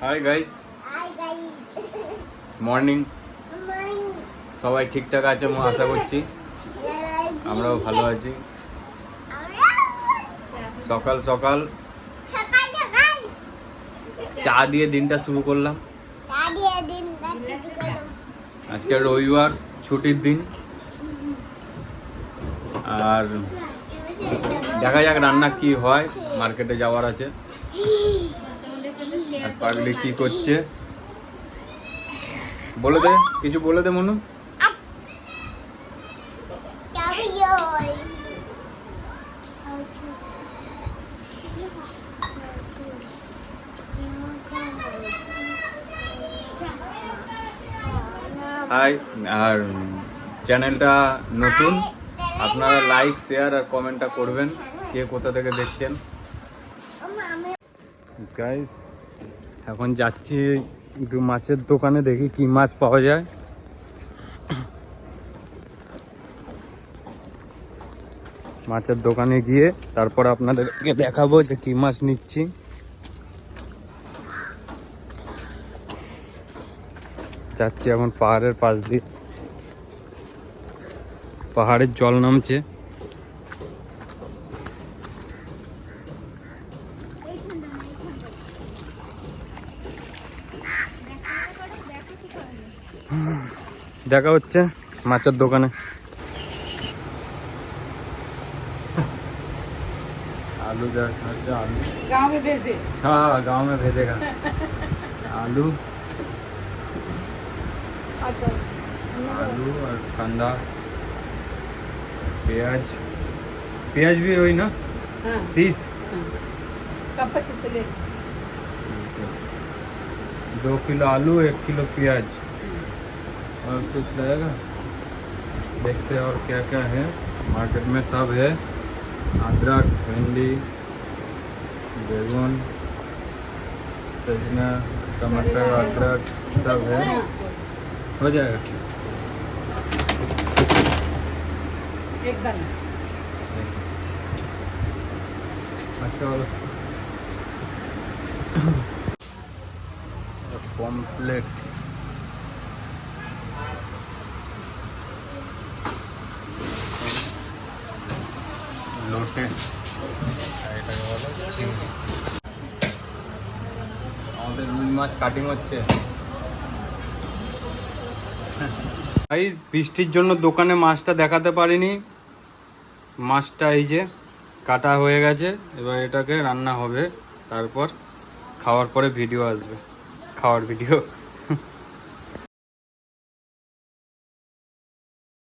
Hi guys, morning. সবাই ঠিকঠাক আছে আমি আশা করছি, আমরাও ভালো আছি। সকাল সকাল চা দিয়ে দিনটা শুরু করলাম। আজকে রবিবার, ছুটির দিন। আর দেখা যাক রান্না কি হয়, মার্কেটে যাওয়ার আছে। আর পাগলি কি করছে বলে দে, কিছু বলে দে মনু। হাই, আর চ্যানেলটা নতুন, আপনারা লাইক শেয়ার আর কমেন্টটা করবেন কে কোথা থেকে দেখছেন। গাইস এখন যাচ্ছি একটু মাছের দোকানে, দেখি কি মাছ পাওয়া যায়। মাছের দোকানে গিয়ে তারপর আপনাদেরকে দেখাবো যে কি মাছ নিচ্ছি। যাচ্ছি এখন পাহাড়ের পাশ দিয়ে, পাহাড়ের জল নামছে। দেখা হচ্ছে মাছের দোকানে। आलू अच्छा आलू गांव में भेज दे। हाँ गांव में भेजेगा। आलू आलू और कांदा, प्याज। प्याज भी हुई ना 30। कब 25 से ले 2 किलो आलू, 1 किलो प्याज। और कुछ रहेगा, देखते हैं और क्या क्या है। मार्केट में सब है, अदरक, भिंडी, बैगन, सजना, टमाटर, अदरक सब है। हो जाएगा एकदम। अच्छा। कॉम्प्लेट লোটে, আমাদের রুই মাছ কাটিং হচ্ছে। গাইস বৃষ্টির জন্য দোকানে মাছটা দেখাতে পারিনি। মাছটা এই যে কাটা হয়ে গেছে, এবার এটাকে রান্না হবে, তারপর খাওয়ার পরে ভিডিও আসবে, খাওয়ার ভিডিও।